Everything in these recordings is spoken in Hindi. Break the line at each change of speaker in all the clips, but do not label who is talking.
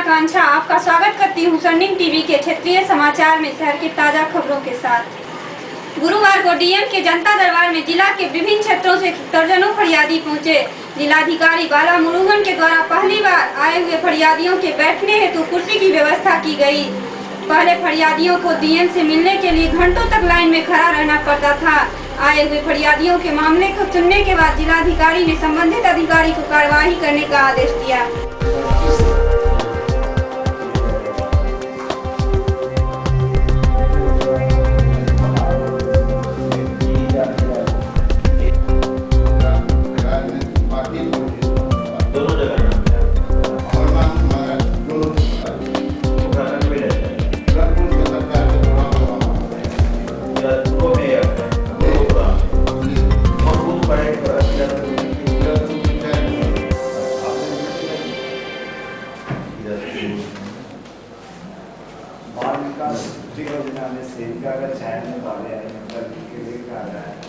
आकांक्षा आपका स्वागत करती हूँ स्वर्णिम टीवी के क्षेत्रीय समाचार में शहर की ताजा खबरों के साथ। गुरुवार को डीएम के जनता दरबार में जिला के विभिन्न क्षेत्रों से दर्जनों फरियादी पहुँचे। जिलाधिकारी बाला मुरुगन के द्वारा पहली बार आए हुए फरियादियों के बैठने हेतु कुर्सी की व्यवस्था की गई। पहले फरियादियों को डीएम से मिलने के लिए घंटों तक लाइन में खड़ा रहना पड़ता था। आए हुए फरियादियों के मामले को सुनने के बाद जिलाधिकारी ने संबंधित अधिकारी को कार्यवाही करने का आदेश दिया।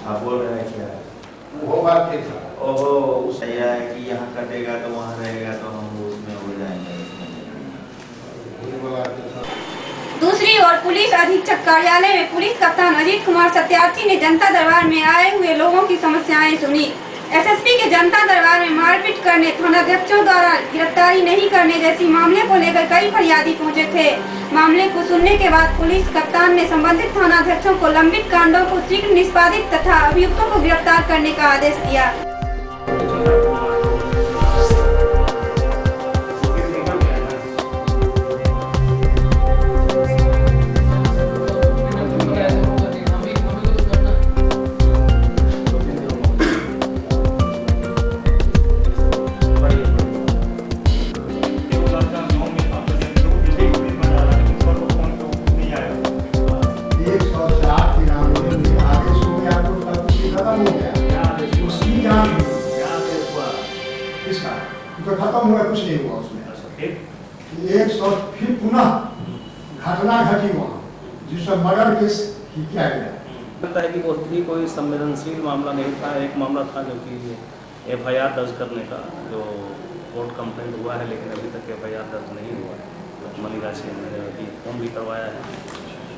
आप बोल रहे हैं क्या?
वो बात ठीक है।
ओहो, उस है कि यहाँ कटेगा तो वहाँ रहेगा तो हम उसमें हो जाएंगे।
दूसरी ओर पुलिस अधीक्षक कार्यालय में पुलिस कप्तान अजीत कुमार सत्यार्थी ने जनता दरबार में आए हुए लोगों की समस्याएं सुनी। एसएसपी के जनता दरबार में मारपीट करने, थानाध्यक्षों द्वारा गिरफ्तारी नहीं करने जैसी मामले को लेकर कई फरियादी पहुंचे थे। मामले को सुनने के बाद पुलिस कप्तान ने संबंधित थानाध्यक्षों को लंबित कांडों को शीघ्र निष्पादित तथा अभियुक्तों को गिरफ्तार करने का आदेश दिया।
खत्म हुआ, कुछ नहीं हुआ उसमें। 100 फिर पुनः घटना घटी वहाँ जिसमें मर्डर केस किया गया।
लगता है कि वो भी कोई संवेदनशील मामला नहीं था। एक मामला था जो कि एफआईआर दर्ज करने का, जो कोर्ट कंप्लेंट हुआ है लेकिन अभी तक एफआईआर दर्ज नहीं हुआ है। मनीगाछी ने अभी फोन भी करवाया है,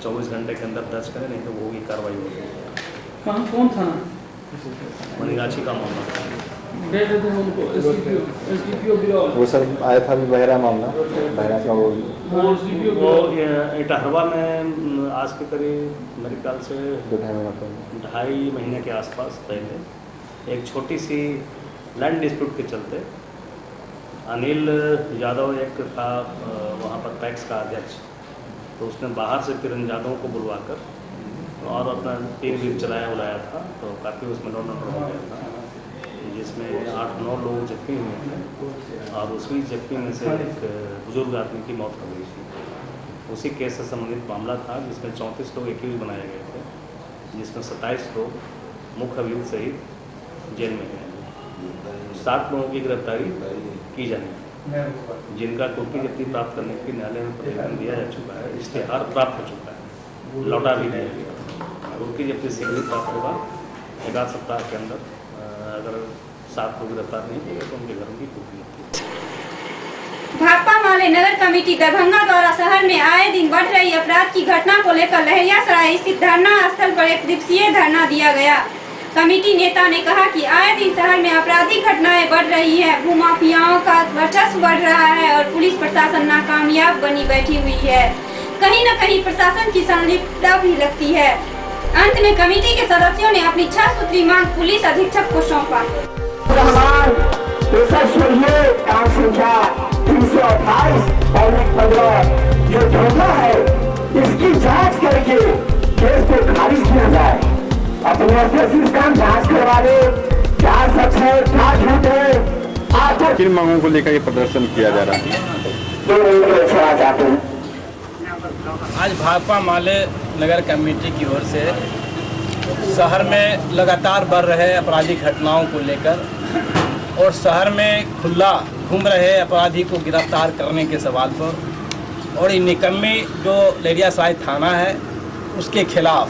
24 घंटे के अंदर दर्ज करें, नहीं तो वो भी कार्रवाई होगी।
कौन था?
मनीगाछी का मामला था।
वो सर आया था अभी बहरा मामला, बहरा का वो
इटहरवा में आज के करीब मेरे ख्याल से 2.5 महीने के आसपास पहले एक छोटी सी लैंड डिस्प्यूट के चलते अनिल यादव एक था वहाँ पर पैक्स का अध्यक्ष, तो उसने बाहर से तिरंजादों को बुलवाकर और अपना तीर भी चलाया उलाया था, तो काफ़ी उसमें लौट हो गया था, जिसमें 8-9 लोग जख्मी हुए थे और उसी जख्मी में से एक बुजुर्ग आदमी की मौत हो गई थी। उसी केस से संबंधित मामला था जिसमें 34 लोग एक्यूज बनाए गए थे, जिसमें 27 लोग मुख्य अभियुक्त सहित जेल में हैं। 60 लोगों की गिरफ्तारी की जाएगी, जिनका कुर्की जब्ती प्राप्त करने के लिए न्यायालय में प्रतिवेदन दिया जा चुका है, इश्तेहार प्राप्त हो चुका है, लौटा भी नहीं गया। कुर्की जब्ती शीघ्र प्राप्त होगा 1 सप्ताह के अंदर। अगर 7 लोग गिरफ्तार नहीं होंगे तो उनके घरों की कुर्की।
भाकपा माले नगर कमेटी दरभंगा द्वारा शहर में आए दिन बढ़ रही अपराध की घटना को लेकर लहरियासराय स्थित धरना स्थल पर एक दिवसीय धरना दिया गया। कमेटी नेता ने कहा कि आए दिन शहर में आपराधिक घटनाएं बढ़ रही है, भूमाफियाओं का वर्चस्व बढ़ रहा है और पुलिस प्रशासन नाकामयाब बनी बैठी हुई है। कहीं न कहीं प्रशासन की संलिप्तता भी लगती है। अंत में कमेटी के सदस्यों ने अपनी 6 सूत्री मांग पुलिस अधीक्षक को सौंपा।
काम संख्या 328/15 जो धोखा है, इसकी जांच करके केस को खारिज किया जाए। अपने अध्यक्ष इसका जांच करवा ले, क्या सच है क्या झूठ है।
किन मांगों को लेकर ये प्रदर्शन किया जा रहा है?
चाहते हैं
आज भाकपा माले नगर कमेटी की ओर से शहर में लगातार बढ़ रहे आपराधिक घटनाओं को लेकर और शहर में खुला घूम रहे अपराधी को गिरफ्तार करने के सवाल पर और ये निकम्मी जो लहरियासराय थाना है उसके खिलाफ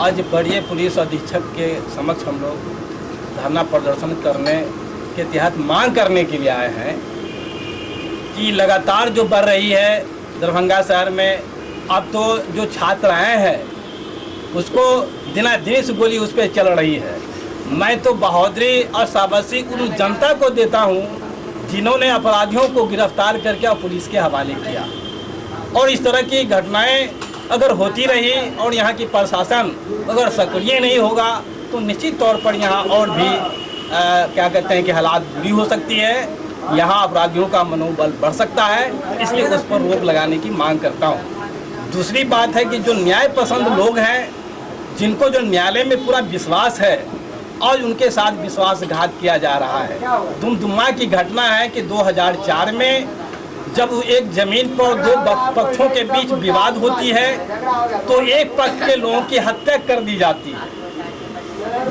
आज बड़े पुलिस अधीक्षक के समक्ष हम लोग धरना प्रदर्शन करने के तहत मांग करने के लिए आए हैं कि लगातार जो बढ़ रही है दरभंगा शहर में, अब तो जो छात्र आए हैं उसको दिनादिन से गोली उस पर चल रही है। मैं तो बहादुरी और शाबाशी उन जनता को देता हूँ जिन्होंने अपराधियों को गिरफ्तार करके और पुलिस के हवाले किया। और इस तरह की घटनाएं अगर होती रही और यहाँ की प्रशासन अगर सक्रिय नहीं होगा तो निश्चित तौर पर यहाँ और भी क्या कहते हैं कि हालात बुरी हो सकती है, यहाँ अपराधियों का मनोबल बढ़ सकता है, इसलिए उस पर रोक लगाने की मांग करता हूँ। दूसरी बात है कि जो न्याय पसंद लोग हैं, जिनको जो न्यायालय में पूरा विश्वास है और उनके साथ विश्वासघात किया जा रहा है। दुमदुमा की घटना है कि 2004 में जब एक जमीन पर दो पक्षों के बीच विवाद होती है तो एक पक्ष के लोगों की हत्या कर दी जाती है,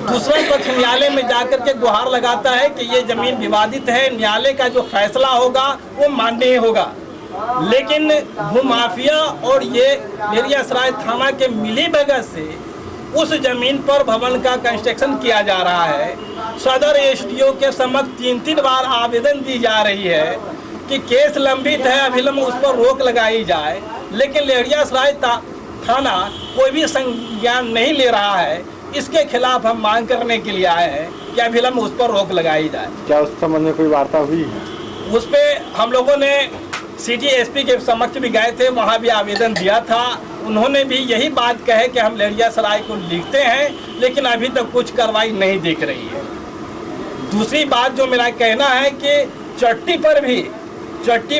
दूसरा पक्ष न्यायालय में जाकर के गुहार लगाता है कि ये जमीन विवादित है, न्यायालय का जो फैसला होगा वो मान्य होगा। लेकिन भूमाफिया और ये लहेरियासराय थाना के मिलीभगत से उस जमीन पर भवन का कंस्ट्रक्शन किया जा रहा है। सदर एसडीओ के समक्ष 3 बार आवेदन दी जा रही है कि केस लंबित है, अभिलंब उस पर रोक लगाई जाए, लेकिन लहेरियासराय थाना कोई भी संज्ञान नहीं ले रहा है। इसके खिलाफ हम मांग करने के लिए आए हैं कि अभिलंब उस पर रोक लगाई जाए।
क्या उस संबंध में कोई वार्ता हुई है?
उस पर हम लोगों ने सिटी एसपी के समक्ष भी गए थे, वहाँ भी आवेदन दिया था। उन्होंने भी यही बात कहे कि हम लहेरियासराय को लिखते हैं, लेकिन अभी तक कुछ कार्रवाई नहीं दिख रही है। दूसरी बात जो मेरा कहना है कि चट्टी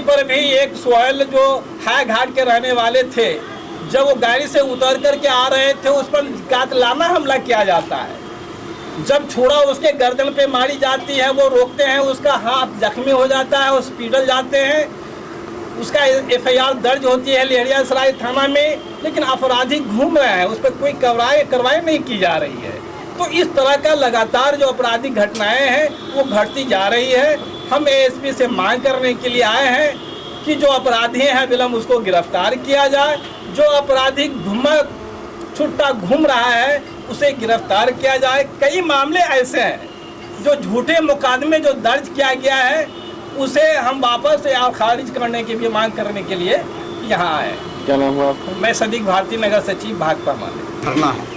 पर भी एक सोहेल जो है घाट के रहने वाले थे, जब वो गाड़ी से उतर करके आ रहे थे उस पर कातिलाना हमला किया जाता है। जब छुरा उसके गर्दन पे मारी जाती है, वो रोकते हैं, उसका हाथ जख्मी हो जाता है, हॉस्पिटल जाते हैं, उसका एफआईआर दर्ज होती है लहेरियासराय थाना में, लेकिन अपराधी घूम रहे हैं, उस पर कोई कार्रवाई नहीं की जा रही है। तो इस तरह का लगातार जो आपराधिक घटनाएं हैं वो घटती जा रही है। हम एएसपी से मांग करने के लिए आए हैं कि जो अपराधी हैं विलम्ब उसको गिरफ्तार किया जाए, जो अपराधी छुट्टा घूम रहा है उसे गिरफ्तार किया जाए। कई मामले ऐसे हैं जो झूठे मुकदमे जो दर्ज किया गया है उसे हम वापस या खारिज करने की भी मांग करने के लिए यहाँ आए।
क्या नाम हुआ आपका?
मैं सदीक भारती, नगर सचिव भाकपा माले।
धरना है।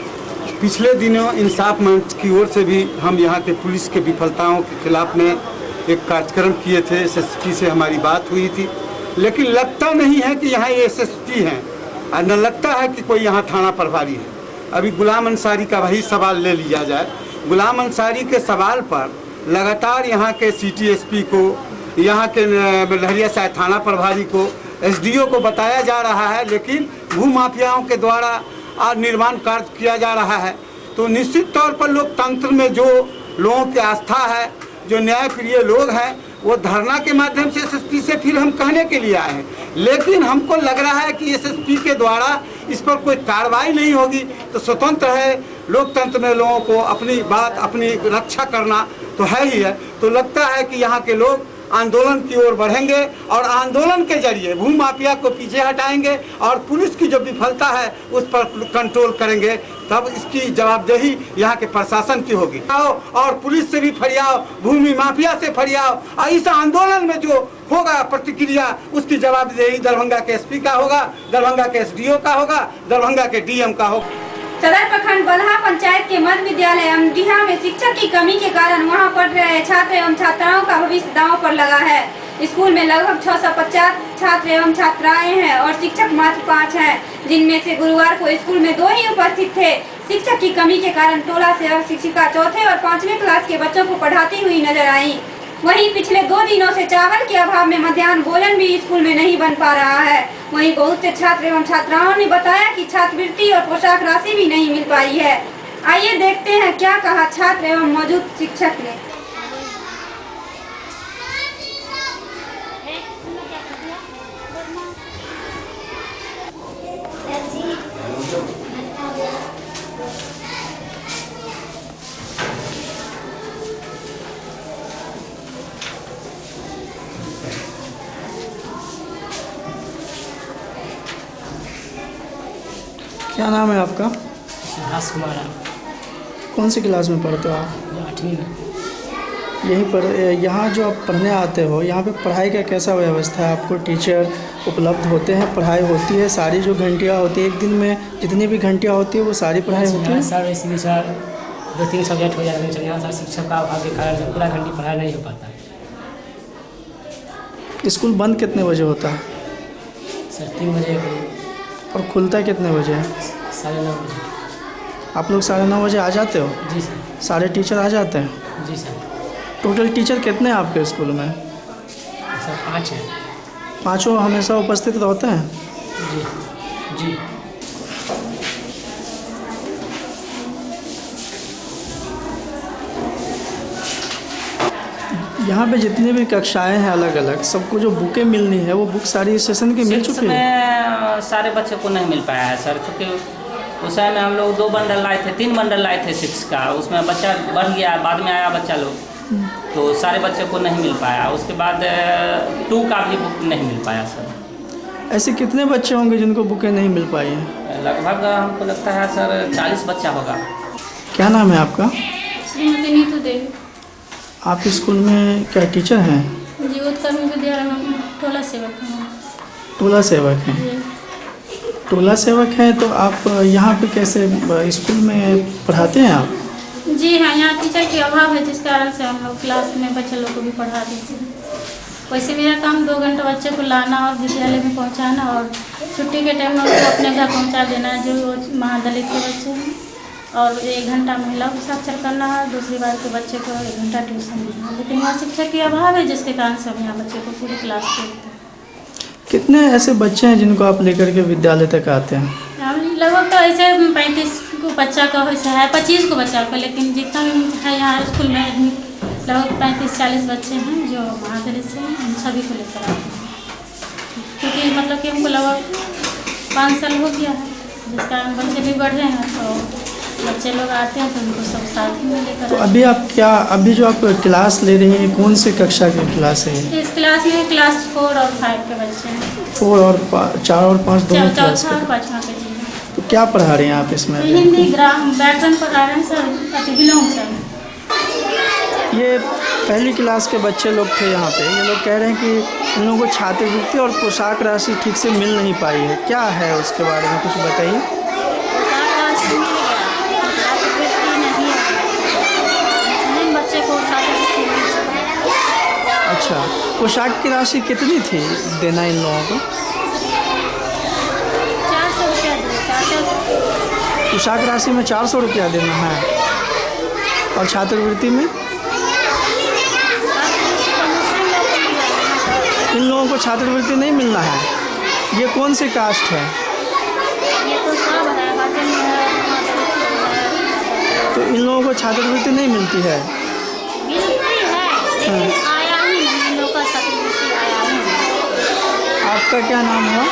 पिछले दिनों इंसाफ मंच की ओर से भी हम यहाँ के पुलिस के विफलताओं के खिलाफ में एक कार्यक्रम किए थे, एसएसपी से हमारी बात हुई थी, लेकिन लगता नहीं है कि यहाँ ये एसएसपी हैं और न लगता है कि कोई यहाँ थाना प्रभारी है। अभी गुलाम अंसारी का वही सवाल ले लिया जाए। गुलाम अंसारी के सवाल पर लगातार यहाँ के सिटी एसपी को, यहाँ के लहेरियासराय थाना प्रभारी को, एसडीओ को बताया जा रहा है, लेकिन भूमाफियाओं के द्वारा निर्माण कार्य किया जा रहा है। तो निश्चित तौर पर लोकतंत्र में जो लोगों की आस्था है, जो न्यायप्रिय लोग हैं, वो धरना के माध्यम से एसएसपी से फिर हम कहने के लिए आए हैं, लेकिन हमको लग रहा है कि एसएसपी के द्वारा इस पर कोई कार्रवाई नहीं होगी। तो स्वतंत्र है, लोकतंत्र में लोगों को अपनी बात, अपनी रक्षा करना तो है ही है। तो लगता है कि यहाँ के लोग आंदोलन की ओर बढ़ेंगे और आंदोलन के जरिए भूमाफिया को पीछे हटाएंगे और पुलिस की जो विफलता है उस पर कंट्रोल करेंगे। तब इसकी जवाबदेही यहाँ के प्रशासन की होगी। और पुलिस से भी फरियाओ, भूमि माफिया से फरियाओ, और इस आंदोलन में जो होगा प्रतिक्रिया उसकी जवाबदेही दरभंगा के एसपी का होगा, दरभंगा के एसडीओ का होगा, दरभंगा के डीएम का होगा।
सदर प्रखंड बलहा पंचायत के मध्य विद्यालय अमडीहा में शिक्षक की कमी के कारण वहां पढ़ रहे छात्र एवं छात्राओं का भविष्य दांव पर लगा है। स्कूल में लगभग 650 छात्र एवं छात्राएं हैं और शिक्षक मात्र 5 हैं, जिनमें से गुरुवार को स्कूल में 2 ही उपस्थित थे। शिक्षक की कमी के कारण टोला सेवक शिक्षिका 4थे और 5वीं क्लास के बच्चों को पढ़ाती हुई नजर आई। वहीं पिछले 2 दिनों से चावल के अभाव में मध्याह्न भोजन भी स्कूल में नहीं बन पा रहा है। वहीं बहुत से छात्र एवं छात्राओं ने बताया कि छात्रवृत्ति और पोशाक राशि भी नहीं मिल पाई है। आइए देखते हैं क्या कहा छात्र एवं मौजूद शिक्षक ने।
क्या नाम है आपका?
सुभाष कुमार।
कौन सी क्लास में पढ़ते हो आप?
8वीं में।
यहीं पर यहाँ जो आप पढ़ने आते हो, यहाँ पे पढ़ाई का कैसा व्यवस्था है? आपको टीचर उपलब्ध होते हैं, पढ़ाई होती है, सारी जो घंटियाँ होती है एक दिन में जितनी भी घंटियाँ होती है वो सारी पढ़ाई होती है?
सर इसलिए सर 2-3 सब्जेक्ट हो जाते हैं, यहाँ सर शिक्षक का अभाव के कारण पूरा घंटी पढ़ाई नहीं हो पाता।
स्कूल बंद कितने बजे होता है?
सर 3 बजे करीब।
और खुलता कितने बजे है?
9:30 बजे।
आप लोग 9:30 बजे आ जाते हो?
जी सर।
सारे टीचर आ जाते हैं?
जी सर।
टोटल टीचर कितने हैं आपके स्कूल में?
सर 5 हैं।
पाँचों हमेशा उपस्थित रहते हैं?
जी जी।
यहाँ पे जितनी भी कक्षाएं हैं अलग अलग, सबको जो बुकें मिलनी है वो बुक सारी इस सेशन की मिल चुकी है?
सारे बच्चों को नहीं मिल पाया है सर, क्योंकि उस समय में हम लोग 2 बंडल लाए थे, 3 बंडल लाए थे 6 का, उसमें बच्चा बढ़ गया, बाद में आया बच्चा लोग, तो सारे बच्चों को नहीं मिल पाया। उसके बाद 2 का भी बुक नहीं मिल पाया सर।
ऐसे कितने बच्चे होंगे जिनको बुकें नहीं मिल पाई हैं?
लगभग हमको लगता है सर 40 बच्चा होगा।
क्या नाम है आपका?
श्रीमती नीतू देवी।
आप स्कूल में क्या टीचर हैं?
जीवोत्कर्मी विद्यालय में टोला सेवक हैं।
टोला सेवक हैं? टोला सेवक हैं तो आप यहाँ पे कैसे स्कूल में पढ़ाते हैं आप?
जी हाँ, यहाँ टीचर की अभाव है, जिस कारण से हम लोग क्लास में बच्चे लोग को भी पढ़ा देते हैं। वैसे मेरा काम 2 घंटे बच्चे को लाना और विद्यालय में पहुँचाना और छुट्टी के टाइम में उनको अपने घर पहुँचा देना, जो महादलित के बच्चे हैं, और 1 घंटा महिला के साक्षर करना है, दूसरी बार के बच्चे को 1 घंटा ट्यूशन देना। लेकिन यहाँ शिक्षक की अभाव है, जिसके कारण से हम यहाँ बच्चे को पूरी क्लास देखते हैं।
कितने ऐसे बच्चे हैं जिनको आप लेकर के विद्यालय तक आते हैं?
हम लगभग तो ऐसे 35 को बच्चा का वैसे है, 25 को बच्चा का, लेकिन जितना भी है यहाँ स्कूल में लगभग 35-40 बच्चे हैं जो महादलित से हैं, हम सभी को लेकर आते हैं। क्योंकि मतलब कि हमको लगभग 5 साल हो गया है, जिस कारण बच्चे भी बढ़ रहे हैं, तो बच्चे लोग आते हैं तो उनको सब साथ में लेकर।
तो अभी जो आप क्लास ले रही हैं कौन सी कक्षा की क्लास है?
इस क्लास में क्लास 4 और 5 के बच्चे हैं।
4 और 4 और 5 दोनों क्लास
चौथा और
के?
5वां के जी।
तो क्या पढ़ा रहे हैं आप इसमें?
हिंदी व्याकरण पढ़ा रहे हैं सर, अतिविलोम सर।
ये पहली क्लास के बच्चे लोग थे यहाँ पे, ये लोग कह रहे हैं कि इन लोगों को छात्रवृत्ति और पोशाक राशि ठीक से मिल नहीं पाई है, क्या है उसके बारे में कुछ बताइए। अच्छा, पोशाक की राशि कितनी थी देना इन लोगों को?
400 रुपया।
पोशाक राशि में 400 रुपया देना है, और छात्रवृत्ति में इन लोगों को छात्रवृत्ति नहीं मिलना है। ये कौन सी कास्ट है?
ये तो सब है,
तो इन लोगों को छात्रवृत्ति नहीं मिलती है?
मिलती है, लेकिन आया ही नहीं, इन लोगों का छात्रवृत्ति आया ही नहीं।
आपका क्या नाम है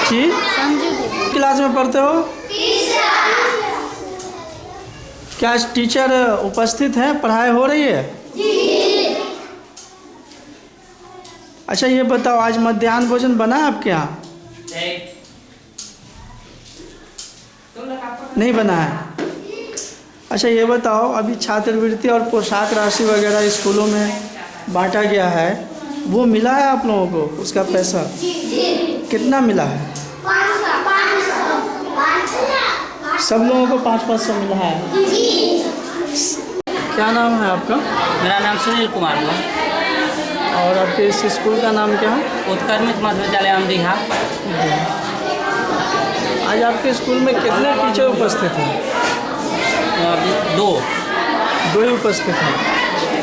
जी?
संजू देवी।
क्लास में पढ़ते हो? क्या टीचर उपस्थित हैं, पढ़ाई हो रही है? अच्छा ये बताओ, आज मध्याह्न भोजन बना है आपके यहाँ? नहीं बना है। अच्छा ये बताओ, अभी छात्रवृत्ति और पोशाक राशि वगैरह स्कूलों में बांटा गया है, वो मिला है आप लोगों को उसका पैसा? कितना मिला है? सब लोगों को 500-500 मिला है। क्या नाम है आपका?
मेरा नाम सुनील कुमार है।
और आपके इस स्कूल का नाम क्या है?
उत्कर्मित मध्य विद्यालय अमडीहा।
आज आपके स्कूल में कितने टीचर उपस्थित हैं?
2
ही उपस्थित हैं।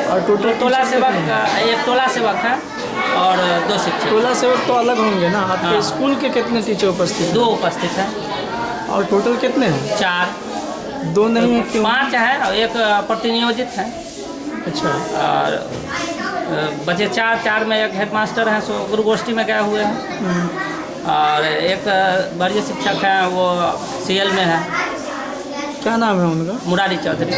और टोटल
टोला सेवक, एक टोला सेवक है और 2 शिक्षक।
टोला सेवक तो अलग होंगे ना? आपके स्कूल के कितने टीचर उपस्थित हैं?
2 उपस्थित हैं।
और टोटल कितने हैं?
4।
2 नहीं है क्यों?
5 है और 1 प्रतिनियोजित है।
अच्छा।
और बचे 4 में 1 हेडमास्टर हैं, सो गुरुगोष्ठी में गए हुए हैं, और 1 वरीय शिक्षक हैं, वो CL में है।
क्या नाम है उनका?
मुरारी चौधरी।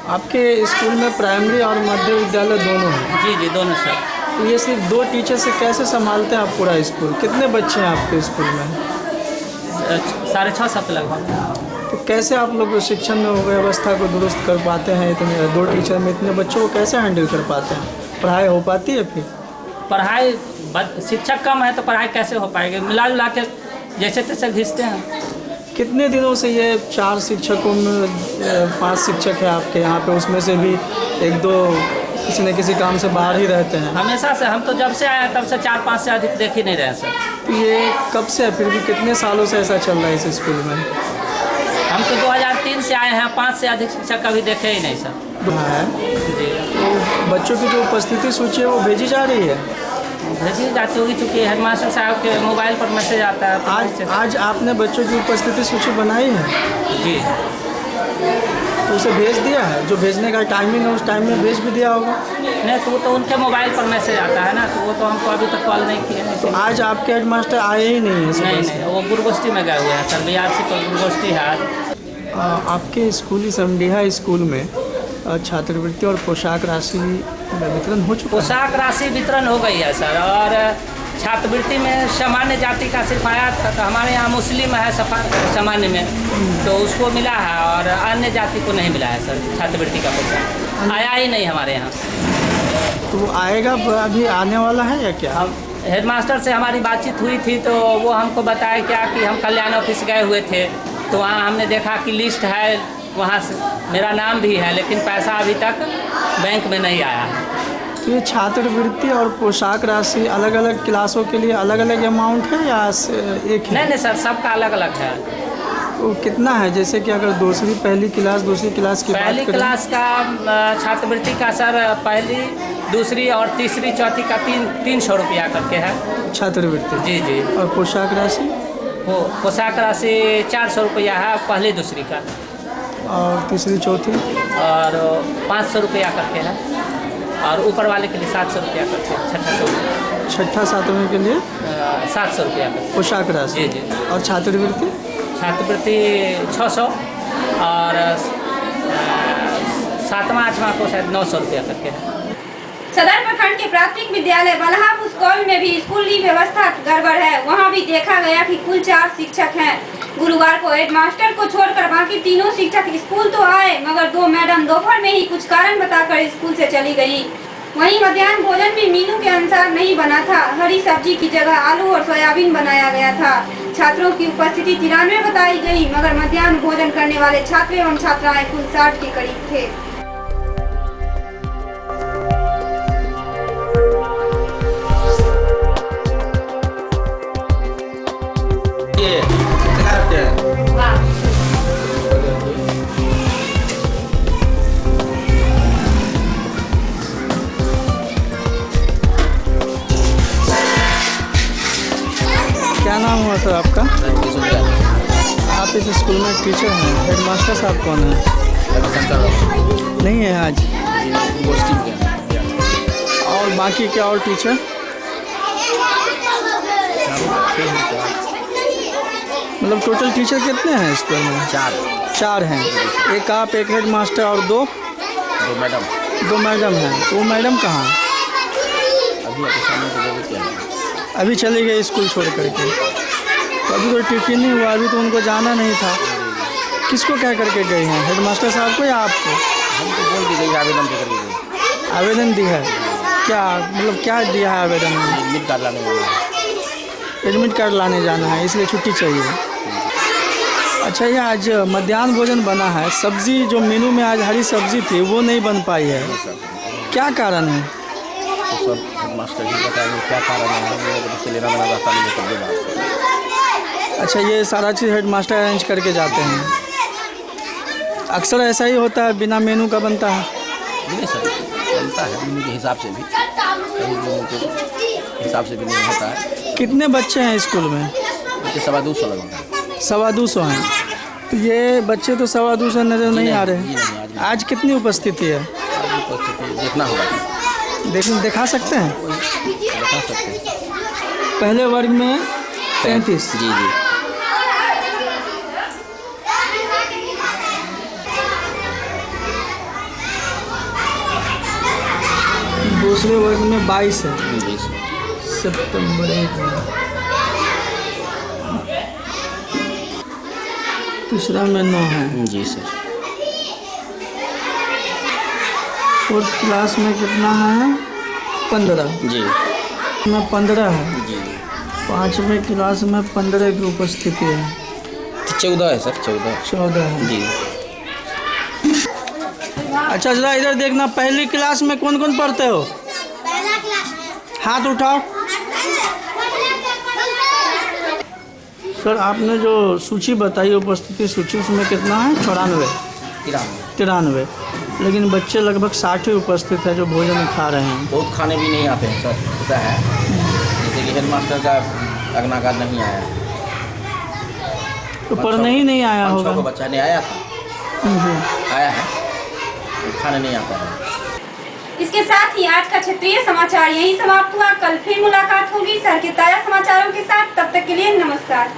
आपके स्कूल में प्राइमरी और मध्य विद्यालय दोनों हैं?
जी दोनों सर।
तो ये सिर्फ 2 टीचर से कैसे संभालते हैं आप पूरा स्कूल? कितने बच्चे हैं आपके स्कूल में?
6.5 लगभग।
तो कैसे आप लोग शिक्षण व्यवस्था को दुरुस्त कर पाते हैं? इतने 2 टीचर में इतने बच्चों को कैसे हैंडल कर पाते हैं? पढ़ाई हो पाती है फिर?
पढ़ाई शिक्षक कम है तो पढ़ाई कैसे हो पाएगी? मिला जुला के जैसे तैसे घिसते हैं।
कितने दिनों से ये 4 शिक्षकों में 5 शिक्षक है आपके यहाँ पे, उसमें से भी 1-2 किसी न किसी काम से बाहर ही रहते हैं?
हमेशा से, हम तो जब से आए तब से 4-5 से अधिक देख ही नहीं रहे सर।
तो ये कब से है? फिर भी कितने सालों से ऐसा चल रहा है इस स्कूल में?
हम तो 2003 से आए हैं, 5 से अधिक शिक्षक कभी देखे ही नहीं सर।
है
जी।
तो बच्चों की जो उपस्थिति सूची है वो भेजी जा रही है?
भेजी जाती होगी, चूँकि हेडमास्टर साहब के मोबाइल पर मैसेज आता है।
आज आपने बच्चों की उपस्थिति सूची बनाई है?
जी।
तो उसे भेज दिया है? जो भेजने का टाइमिंग है उस टाइम में भेज भी दिया होगा?
नहीं, तो वो तो उनके मोबाइल पर मैसेज आता है ना, तो वो तो हमको अभी तक कॉल नहीं किया है।
तो आज आपके हेडमास्टर आए ही नहीं है?
नहीं, वो गुरुगोष्ठी में गए हुए हैं सर, BRC पर गुरुगोष्ठी है आज।
आपके स्कूली समडीहा स्कूल में छात्रवृत्ति और पोशाक राशि वितरण हो चुका है?
पोशाक राशि वितरण हो गई है सर, और छात्रवृत्ति में सामान्य जाति का सिर्फ आया था, तो हमारे यहाँ मुस्लिम है सामान्य में, तो उसको मिला है, और अन्य जाति को नहीं मिला है सर छात्रवृत्ति का पोशाक। आया ही नहीं हमारे यहाँ।
तो वो आएगा, अभी आने वाला है या क्या?
हम हेडमास्टर से हमारी बातचीत हुई थी, तो वो हमको बताया क्या कि हम कल्याण ऑफिस गए हुए थे, तो वहाँ हमने देखा कि लिस्ट है, वहाँ से मेरा नाम भी है, लेकिन पैसा अभी तक बैंक में नहीं आया है।
तो ये छात्रवृत्ति और पोशाक राशि अलग अलग क्लासों के लिए अलग अलग अमाउंट है या एक है?
नहीं सर, सबका अलग अलग है।
तो कितना है? जैसे कि अगर पहली क्लास दूसरी क्लास की
पहली क्लास का छात्रवृत्ति का सर, पहली, दूसरी और तीसरी चौथी का 300 रुपया करके है छात्रवृत्ति। जी जी।
और पोशाक राशि?
वो पोशाक राशि 400 रुपया है पहली दूसरी का,
और तीसरी चौथी
और 500 रुपया करके है, और ऊपर वाले के लिए 700 रुपया करके है।
छठा सातवें के लिए
700 रुपया करके
पोशाक राशि।
जी जी।
और छात्रवृत्ति 600,
और 7वां 8वां को शायद 900 रुपया करके है।
सदर प्रखंड के प्राथमिक विद्यालय बल्हापुर कॉलेज में भी स्कूली व्यवस्था गड़बड़ है। वहां भी देखा गया कि कुल 4 शिक्षक हैं। गुरुवार को हेडमास्टर को छोड़कर बाकी तीनों शिक्षक स्कूल तो आए, मगर 2 मैडम दोपहर में ही कुछ कारण बताकर स्कूल से चली गई। वहीं मध्याह्न भोजन भी मेनू के अनुसार नहीं बना था। हरी सब्जी की जगह आलू और सोयाबीन बनाया गया था। छात्रों की उपस्थिति 93 बताई गई, मगर मध्याह्न भोजन करने वाले छात्र एवं छात्राएं कुल 60 के करीब थे।
क्या नाम हुआ सर आपका? आप इस स्कूल में टीचर हैं। हेडमास्टर साहब कौन है? नहीं है आज। और बाकी क्या और टीचर? मतलब टोटल टीचर कितने हैं स्कूल में? 4 हैं। एक आप, एक हेडमास्टर और 2 मैडम हैं। तो वो मैडम कहाँ? अभी चले गए स्कूल छोड़ करके। तो अभी तो टिफिन नहीं हुआ, अभी तो उनको जाना नहीं था। किसको कह करके गए हैं? हेडमास्टर साहब को या आपको?
हमको बोल दी गई, आवेदन दे करके गई।
आवेदन दी है? क्या मतलब क्या दिया है आवेदन में?
एडमिट कार्ड लाने जाना है।
एडमिट कार्ड लाने जाना है, इसलिए छुट्टी चाहिए। अच्छा, ये आज मध्याह्न भोजन बना है, सब्जी जो मेनू में आज हरी सब्जी थी वो नहीं बन पाई है, क्या कारण है?
तो सब हेडमास्टर ही बताएंगे क्या कारण है, हम लोगों को लेना देना रहता नहीं है तब।
अच्छा, ये सारा चीज़ हेडमास्टर अरेंज करके जाते हैं? अक्सर ऐसा ही होता है, बिना मेनू का बनता है?
नहीं सर, बनता है मेनू के हिसाब से भी, कहीं मेनू के हिसाब से भी नहीं होता है।
कितने बच्चे हैं स्कूल में?
250 लगता है।
250 हैं। तो ये बच्चे तो 250 नज़र नहीं आ रहे। आज कितनी उपस्थिति है?
उपस्थिति देखना होगा।
दिखा सकते हैं?
दिखा सकते हैं।
पहले वर्ग में 33।
जी जी।
दूसरे वर्ग में 22 है।
22
सितंबर 1 में। तीसरा में 9 है।
जी सर।
4th क्लास में कितना है? 15।
जी।
में 15 है।
जी।
5वीं क्लास में 15 की उपस्थिति है।
14 है सर, 14
है।
जी।
अच्छा जरा इधर देखना, पहली क्लास में कौन कौन पढ़ते हो? हाथ उठाओ। सर आपने जो सूची बताई उपस्थिति सूची, उसमें कितना है? 93। लेकिन बच्चे लगभग 60 ही उपस्थित है जो भोजन खा रहे हैं।
बहुत खाने भी नहीं आते हैं सर, पता है। जैसे कि हेडमास्टर का अगना कार्ड नहीं आया,
तो पढ़ने ही नहीं आया होगा।
5-6 को बच्चा नहीं आया था, आया है, खाने नहीं आता है।
इसके साथ ही आज का क्षेत्रीय समाचार यहीं समाप्त हुआ। कल फिर मुलाकात होगी शहर के ताजा समाचारों के साथ। तब तक के लिए नमस्कार।